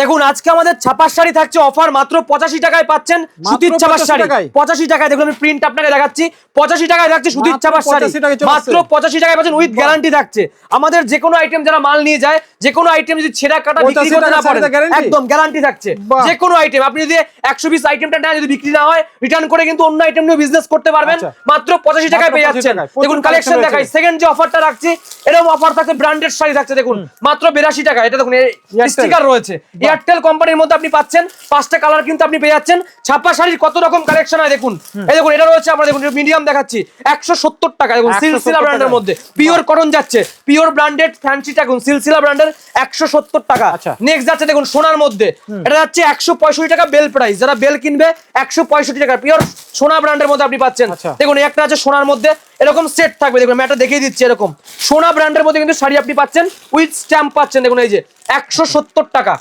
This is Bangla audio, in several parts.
দেখুন আজকে আমাদের ছাপার শাড়ি থাকছে অফার মাত্র 85 টাকায় পাচ্ছেন সুতির ছাপার শাড়ি 85 টাকায়। দেখুন আমি প্রিন্ট আপনাকে দেখাচ্ছি 85 টাকায় থাকছে সুতির ছাপার শাড়ি মাত্র 85 টাকায় পাচ্ছেন উইথ গ্যারান্টি থাকছে। আমাদের যে কোনো আইটেম যারা মাল নিয়ে যায় যে কোনো আইটেম যদি ছেঁড়া কাটা বিক্রি করতে না পারেন একদম গ্যারান্টি থাকছে। যে কোনো আইটেম আপনি যদি 120 আইটেমটা নেন যদি বিক্রি না হয় রিটার্ন করে কিন্তু অন্য আইটেম নিয়ে বিজনেস করতে পারবেন মাত্র 85 টাকায় পেয়ে যাচ্ছেন। দেখুন কালেকশন দেখাই সেকেন্ড যে অফারটা রাখছি এরকম অফার থাকছে ব্র্যান্ডেড শাড়ি থাকছে দেখুন মাত্র 82 টাকা। এটা দেখুন স্টিকার রয়েছে এয়ারটেল কোম্পানির মধ্যে আপনি পাচ্ছেন 5টা কালার কিন্তু আপনি পেয়ে যাচ্ছেন। ছাপা শাড়ির কত রকম কালেকশন হয় দেখুন এই দেখুন এটা রয়েছে আমরা দেখুন মিডিয়াম দেখাচ্ছি 170 টাকা দেখুন সিলসিলা ব্র্যান্ডের মধ্যে পিওর কটন যাচ্ছে পিওর ব্র্যান্ডেড ফ্যান্সি দেখুন সিলসিলা ব্র্যান্ডের 170 টাকা। নেক্সট যাচ্ছে দেখুন সোনার মধ্যে এটা যাচ্ছে 165 টাকা বেল প্রাইস যারা বেল কিনবে 165 টাকা পিওর সোনা ব্র্যান্ডের মধ্যে আপনি পাচ্ছেন। দেখুন একটা আছে সোনার মধ্যে এরকম সেট থাকবে দেখুন আমি একটা দেখিয়ে দিচ্ছি এরকম সোনা ব্র্যান্ডের মধ্যে কিন্তু শাড়ি আপনি পাচ্ছেন উইথ স্ট্যাম্প পাচ্ছেন দেখুন এই যে 170 টাকা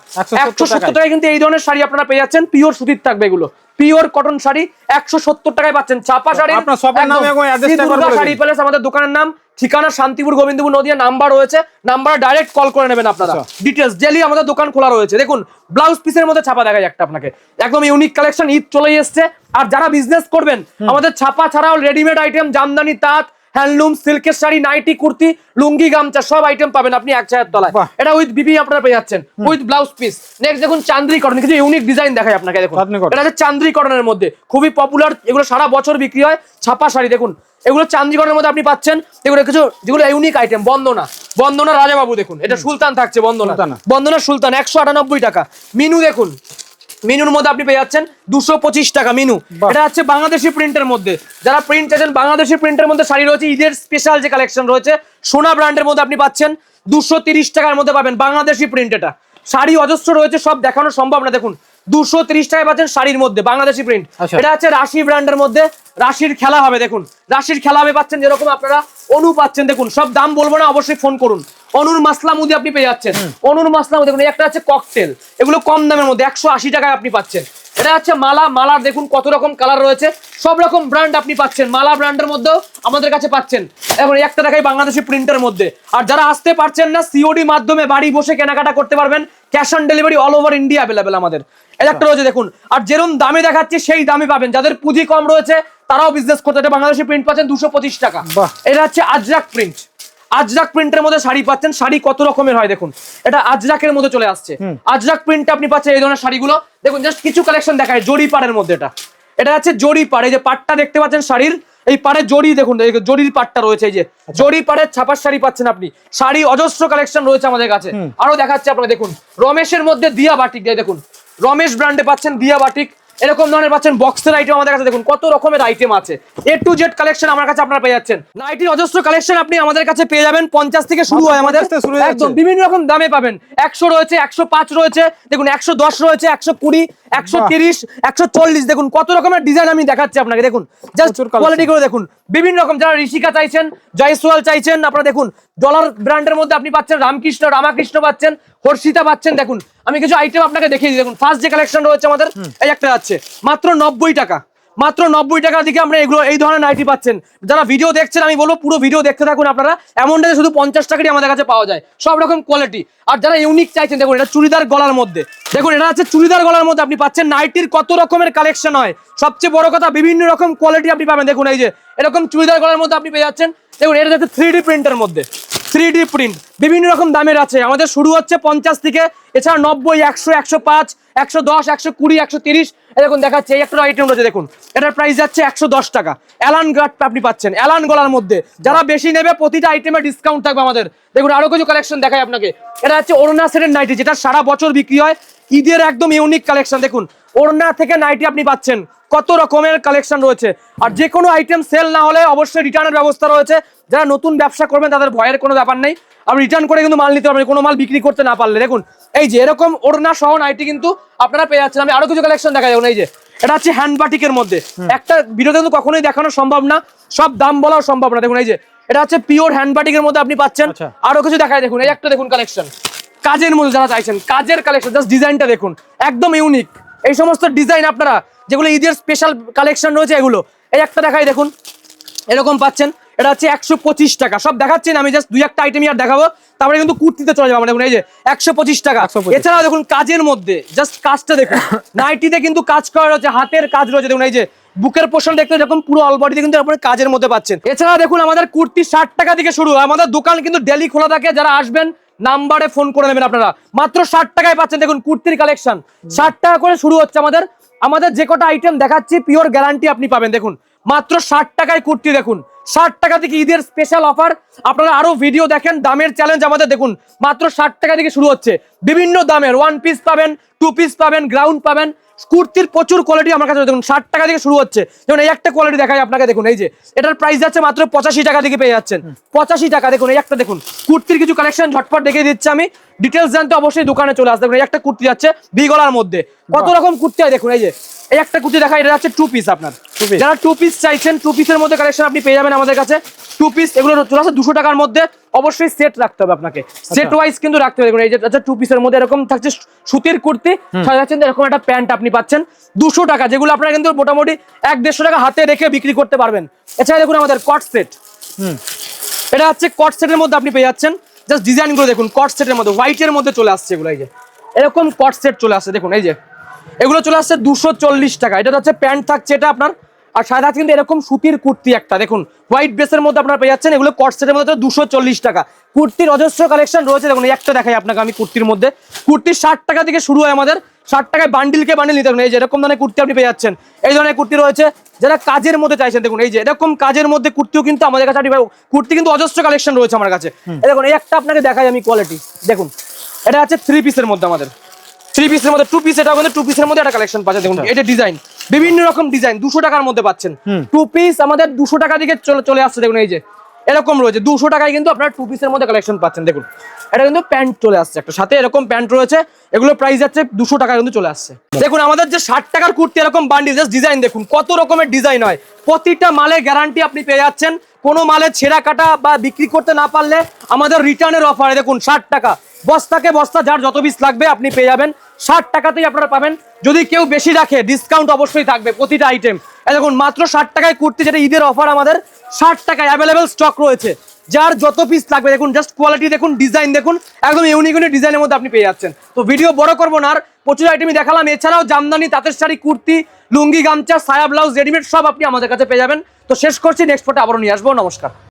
170 টাকায় কিন্তু এই ধরনের শাড়ি আপনারা পেয়ে যাচ্ছেন পিওর সুতির থাকবে এগুলো পিওর কটন শাড়ি 170 টাকায় পাচ্ছেন। ছাপা শাড়ি আপনার শপের নাম এবং অ্যাড্রেসটা একবার বলে দিন। শাড়ি প্যালেস আমাদের দোকানের নাম ঠিকানা শান্তিপুর গোবিন্দপুর নদিয়া নাম্বার রয়েছে নাম্বার ডাইরেক্ট কল করে নেবেন আপনারা ডিটেইলস ডেইলি আমাদের দোকান খোলা রয়েছে। দেখুন ব্লাউজ পিসের মধ্যে ছাপা দেখাই একটা আপনাকে একদম ইউনিক কালেকশন ঈদ চলেই এসেছে আর যারা বিজনেস করবেন আমাদের ছাপা ছাড়াও রেডিমেড আইটেম জামদানি তাঁত হ্যান্ডলুম সিল্কের শাড়ি নাইটি কুর্তি লুঙ্গি গামছা সব আইটেম পাবেন আপনি এক ছায়ার তলায়। এটা উইথ বিবি আপনারা পেয়ে যাচ্ছেন উইথ ব্লাউজ পিস। নেক্সট দেখুন চান্দ্রি কটন কিছু ইউনিক ডিজাইন দেখাই আপনাকে দেখুন এটা হচ্ছে চান্দ্রি কটনের মধ্যে খুবই পপুলার এগুলো সারা বছর বিক্রি হয় ছাপা শাড়ি দেখুন এগুলো চান্দ্রি কটনের মধ্যে আপনি পাচ্ছেন এগুলো কিছু যেগুলো ইউনিক আইটেম বন্দনা রাজাবাবু দেখুন এটা সুলতান থাকছে বন্দনা সুলতান 198 টাকা। মিনু দেখুন মিনুর মধ্যে আপনি পেয়ে যাচ্ছেন 225 টাকা মিনু এটা হচ্ছে বাংলাদেশি প্রিন্টের মধ্যে যারা প্রিন্ট চাইছেন বাংলাদেশি প্রিন্টের মধ্যে শাড়ি রয়েছে ঈদের স্পেশাল যে কালেকশন রয়েছে সোনা ব্র্যান্ডের মধ্যে আপনি পাচ্ছেন 230 টাকার মধ্যে পাবেন বাংলাদেশি প্রিন্ট। এটা শাড়ি অজস্র রয়েছে সব দেখানো সম্ভব না দেখুন 230 টাকায় পাচ্ছেন শাড়ির মধ্যে বাংলাদেশি প্রিন্ট। এটা হচ্ছে রাশি ব্র্যান্ডের মধ্যে রাশির খেলা হবে দেখুন রাশির খেলা হবে পাচ্ছেন যেরকম আপনারা অনু পাচ্ছেন দেখুন সব দাম বলবো না অবশ্যই ফোন করুন। অনুর মাসলামুদি আপনি পেয়ে যাচ্ছেন অনুর মাসলামুদি দেখুন একটা আছে ককটেল এগুলো কম দামের মধ্যে 180 টাকায় আপনি পাচ্ছেন। এটা হচ্ছে মালার দেখুন কত রকম কালার রয়েছে সব রকম ব্র্যান্ড আপনি পাচ্ছেন মালা ব্র্যান্ডের মধ্যেও আমাদের কাছে পাচ্ছেন এখন একটা দেখাই বাংলাদেশি প্রিন্টের মধ্যে। আর যারা আসতে পারছেন না সিওডি মাধ্যমে বাড়ি বসে কেনাকাটা করতে পারবেন cash on delivery all over India available আমাদের একটা রয়েছে দেখুন। আর যেরকম দামে দেখাচ্ছি সেই দামে পাবেন যাদের পুঁজি কম রয়েছে তারাও বিজনেস করতে এটা বাংলাদেশি প্রিন্ট পাচ্ছেন 225 টাকা। এটা হচ্ছে আজরাক প্রিন্ট আজরাক প্রিন্টের মধ্যে শাড়ি পাচ্ছেন শাড়ি কত রকমের হয় দেখুন এটা আজরাকের মধ্যে চলে আসছে আজরাক প্রিন্ট আপনি পাচ্ছেন এই ধরনের শাড়িগুলো দেখুন জাস্ট কিছু কালেকশন দেখায় জরি পাড়ের মধ্যে এটা হচ্ছে জরি পাড় এই যে পাটটা দেখতে পাচ্ছেন শাড়ির এই পাড়ে জরি দেখুন জরির পাটটা রয়েছে এই যে জরি পাড়ের ছাপার শাড়ি পাচ্ছেন আপনি শাড়ি অজস্র কালেকশন রয়েছে আমাদের কাছে আরো দেখাচ্ছে আপনারা দেখুন রমেশের মধ্যে দিয়া বাটিক দেখুন রমেশ ব্র্যান্ডে পাচ্ছেন দিয়া বাটিক এরকম ধরনের পাচ্ছেন বক্সের আইটেম আমাদের কাছে দেখুন কত রকমের আইটেম আছে এ টু জেড কালেকশন আমার কাছে আপনারা পেয়ে যাচ্ছেন। নাইটির অজস্র কালেকশন আপনি আমাদের কাছে পেয়ে যাবেন 50 থেকে শুরু হয় আমাদের একদম বিভিন্ন রকম দামে পাবেন 100 রয়েছে 105 রয়েছে দেখুন 110 রয়েছে 120 130 140 দেখুন কত রকমের ডিজাইন আমি দেখাচ্ছি আপনাকে দেখুন জাস্ট কোয়ালিটি করে দেখুন বিভিন্ন রকম যারা ঋষিকা চাইছেন জয়সওয়াল চাইছেন আপনারা দেখুন ডলার ব্র্যান্ডের মধ্যে আপনি পাচ্ছেন রামাকৃষ্ণ পাচ্ছেন হর্ষিতা পাচ্ছেন দেখুন আমি কিছু আইটেম আপনাকে দেখিয়ে দিই দেখুন ফার্স্ট যে কালেকশন রয়েছে আমাদের এই একটা আছে মাত্র 90 টাকা মাত্র 90 টাকার দিকে আমরা এগুলো এই ধরনের নাইটি পাচ্ছেন। যারা ভিডিও দেখছেন আমি বলবো পুরো ভিডিও দেখতে থাকুন আপনারা এমনটা শুধু 50 টাকারই আমাদের কাছে পাওয়া যায় সব রকম কোয়ালিটি। আর যারা ইউনিক চাইছেন দেখুন এটা চুড়িদার গলার মধ্যে দেখুন এটা আছে চুড়িদার গলার মধ্যে আপনি পাচ্ছেন নাইটির কত রকমের কালেকশন হয় সবচেয়ে বড় কথা বিভিন্ন রকম কোয়ালিটি আপনি পাবেন দেখুন এই যে এরকম চুড়িদার গলার মধ্যে আপনি পেয়ে যাচ্ছেন দেখুন এটা যাচ্ছে 3D প্রিন্টের মধ্যে 3D প্রিন্ট বিভিন্ন রকম দামের আছে আমাদের শুরু হচ্ছে 50 থেকে এছাড়া 90 100 105 110 120 130 এরকম দেখাচ্ছে এই একটা আইটেম রয়েছে দেখুন এটার প্রাইস যাচ্ছে 110 টাকা অ্যালান গার্ড আপনি পাচ্ছেন অ্যালান গলার মধ্যে যারা বেশি নেবে প্রতিটা আইটেমে ডিসকাউন্ট থাকবে আমাদের দেখুন আরো কিছু কালেকশন দেখাই আপনাকে এটা হচ্ছে ওড়না সেটের নাইটি যেটা সারা বছর বিক্রি হয় ঈদের একদম ইউনিক কালেকশন দেখুন ওড়না থেকে নাইটি আপনি পাচ্ছেন কত রকমের কালেকশন রয়েছে। আর যে কোনো আইটেম সেল না হলে অবশ্যই রিটার্নের ব্যবস্থা রয়েছে যারা নতুন ব্যবসা করবেন তাদের ভয়ের কোনো ব্যাপার নেই আপনি রিটার্ন করে কিন্তু মাল নিতে পারবেন কোনো মাল বিক্রি করতে না পারলে দেখুন এই যে এরকম ওড়না সহ নাইটি কিন্তু আপনারা পেয়ে যাচ্ছেন। আমি আরো কিছু কালেকশন দেখাই দেখুন এই যে এটা হচ্ছে হ্যান্ড বাটিকের মধ্যে একটা ভিডিওতে কিন্তু কখনোই দেখানো সম্ভব না সব দাম বলাও সম্ভব না দেখুন এই যে এটা হচ্ছে পিওর হ্যান্ড বাটিকের মধ্যে আপনি পাচ্ছেন আরো কিছু দেখাই দেখুন এই একটা দেখুন কালেকশন কাজের মধ্যে যারা চাইছেন কাজের কালেকশন জাস্ট ডিজাইনটা দেখুন একদম ইউনিক এই সমস্ত ডিজাইন আপনারা যেগুলো ঈদের স্পেশাল কালেকশন রয়েছে এগুলো এই একটা দেখাই দেখুন এরকম পাচ্ছেন এটা হচ্ছে 125 টাকা। সব দেখাচ্ছি না, আমি জাস্ট দুই একটা আইটেমই আর দেখাবো, তারপরে কিন্তু কুর্তিতে চলে যাবো। দেখুন এই যে 125 টাকা। 125 এছাড়াও দেখুন কাজের মধ্যে জাস্ট কাজটা দেখুন, নাইটিতে কিন্তু কাজ করা রয়েছে, হাতের কাজ রয়েছে। দেখুন এই যে বুকের পোর্শন দেখতে যখন পুরো অল বডিতে কিন্তু আপনারা কাজের মধ্যে পাচ্ছেন। এছাড়া দেখুন আমাদের কুর্তি 60 টাকা থেকে শুরু। আমাদের দোকান কিন্তু ডেলি খোলা থাকে, যারা আসবেন নাম্বারে ফোন করে নেবেন আপনারা, মাত্র 60 টাকায় পাচ্ছেন। দেখুন কুর্তির কালেকশন 60 টাকা করে শুরু হচ্ছে আমাদের। আমাদের যে কটা আইটেম দেখাচ্ছি পিওর গ্যারান্টি আপনি পাবেন। দেখুন মাত্র 60 টাকায় কুর্তি। দেখুন 60 টাকা থেকে ঈদের স্পেশাল অফার। আপনারা আরো ভিডিও দেখেন, দামের চ্যালেঞ্জ আমাদের। দেখুন মাত্র 60 টাকা থেকে শুরু হচ্ছে, বিভিন্ন দামের 1 পিস পাবেন, 2 পিস পাবেন, গ্রাউন্ড পাবেন। কুর্তির প্রচুর কোয়ালিটি আমার কাছে। দেখুন 60 টাকা থেকে শুরু হচ্ছে। যেমন এই একটা কোয়ালিটি দেখাই আপনাকে, দেখুন এই যে এটার প্রাইস যাচ্ছে মাত্র 85 টাকা থেকে পেয়ে যাচ্ছেন। 85 টাকা। দেখুন এই একটা দেখুন কুর্তির কিছু কালেকশন ঝটপট দেখিয়ে দিচ্ছি আমি। ডিটেলস জানতে অবশ্যই দোকানে চলে আসতে। দেখুন এই একটা কুর্তি যাচ্ছে ভি গলার মধ্যে, কত রকম কুর্তি হয়। দেখুন এই যে এই একটা কুর্তি দেখা, এটা যাচ্ছে 2 পিস। আপনার যারা 2 পিস চাইছেন, 2 পিসের মধ্যে কালেকশন আপনি পেয়ে যাবেন আমাদের কাছে। 2 পিস এগুলো চলে আসে 200 টাকার মধ্যে। অবশ্যই সেট রাখতে হবে আপনাকে, সেট ওয়াইজ কিন্তু রাখতে হবে। দেখুন এই যে আচ্ছা 2 পিসের মধ্যে এরকম থাকছে সুতির কুর্তি, সাজাচ্ছেন এরকম একটা প্যান্ট আপনি পাচ্ছেন 200 টাকা, যেগুলো আপনারা কিন্তু মোটামুটি 1-150 টাকা হাতে রেখে বিক্রি করতে পারবেন। এছাড়া দেখুন আমাদের কট সেট, এটা হচ্ছে কট সেটের মধ্যে আপনি পেয়ে যাচ্ছেন। জাস্ট ডিজাইন গুলো দেখুন, কট সেটের মধ্যে হোয়াইটের মধ্যে চলে আসছে এগুলো। এই যে এরকম কট সেট চলে আসছে। দেখুন এই যে এগুলো চলে আসছে 240 টাকা। এটা হচ্ছে প্যান্ট থাকছে এটা আপনার, আর সাদা কিন্তু এরকম সুতির কুর্তি একটা দেখুন হোয়াইট বেসের মধ্যে আপনারা পেয়ে যাচ্ছেন। এগুলো কট সেটের মধ্যে 240 টাকা। কুর্তির অজস্র কালেকশন রয়েছে। দেখুন এই একটা দেখাই আপনাকে আমি কুর্তির মধ্যে। কুর্তি 60 টাকা থেকে শুরু হয় আমাদের। 60 টাকায় বান্ডিলকে বান্ডিল নিতে হবে। এই যে এরকম ধরনের কুর্তি আপনি পেয়ে যাচ্ছেন। এই ধরনের কুর্তি রয়েছে যারা কাজের মধ্যে চাইছেন। দেখুন এই যে এরকম কাজের মধ্যে কুর্তিও কিন্তু আমাদের কাছে আপনি পাবেন। কুর্তি কিন্তু অজস্র কালেকশন রয়েছে আমার কাছে। এই দেখুন এই একটা আপনাকে দেখাই আমি কোয়ালিটি। দেখুন এটা হচ্ছে 3 পিসের মধ্যে আমাদের, 3 পিসের মধ্যে 2 পিস। এটা আমাদের 2 পিসের মধ্যে একটা কালেকশন পাচ্ছেন। দেখুন এটা ডিজাইন, বিভিন্ন রকম ডিজাইন 200 টাকার মধ্যে পাচ্ছেন। 2 পিস আমাদের 200 টাকা থেকে চলে আসছে। দেখুন এই যে এরকম রয়েছে 200 টাকায় কিন্তু আপনারা 2 পিসের মধ্যে কালেকশন পাচ্ছেন। দেখুন এটা কিন্তু প্যান্ট চলে আসছে একটা সাথে, এরকম প্যান্ট রয়েছে। এগুলো প্রাইস যাচ্ছে 200 টাকা কিন্তু চলে আসছে। দেখুন আমাদের যে 60 টাকার কুর্তি এরকম বান্ডিল, জাস্ট ডিজাইন দেখুন কত রকমের ডিজাইন হয়। প্রতিটা মালে গ্যারান্টি আপনি পেয়ে যাচ্ছেন। কোনো মালে ছেঁড়া কাটা বা বিক্রি করতে না পারলে আমাদের রিটার্নের অফারে দেখুন 60 টাকা বস্তাকে বস্তা, যার যত পিস লাগবে আপনি পেয়ে যাবেন 60 টাকাতেই আপনারা পাবেন। যদি কেউ বেশি রাখে ডিসকাউন্ট অবশ্যই থাকবে প্রতিটা আইটেম। দেখুন মাত্র 60 টাকায় কুর্তি, যেটা ঈদের অফার আমাদের। 60 টাকায় অ্যাভেলেবেল স্টক রয়েছে, যার যত পিস লাগবে। দেখুন জাস্ট কোয়ালিটি দেখুন, ডিজাইন দেখুন, একদম ইউনিক ইউনিক ডিজাইনের মধ্যে আপনি পেয়ে যাচ্ছেন। তো ভিডিও বড় করবো না, আর প্রচুর আইটেমই দেখালাম। এছাড়াও জামদানি, তাঁতের শাড়ি, কুর্তি, লুঙ্গি, গামছা, সায়া, ব্লাউজ, রেডিমেড সব আপনি আমাদের কাছে পেয়ে যাবেন। তো শেষ করছি, নেক্সট পর্বে আবারও নিয়ে আসবো। নমস্কার।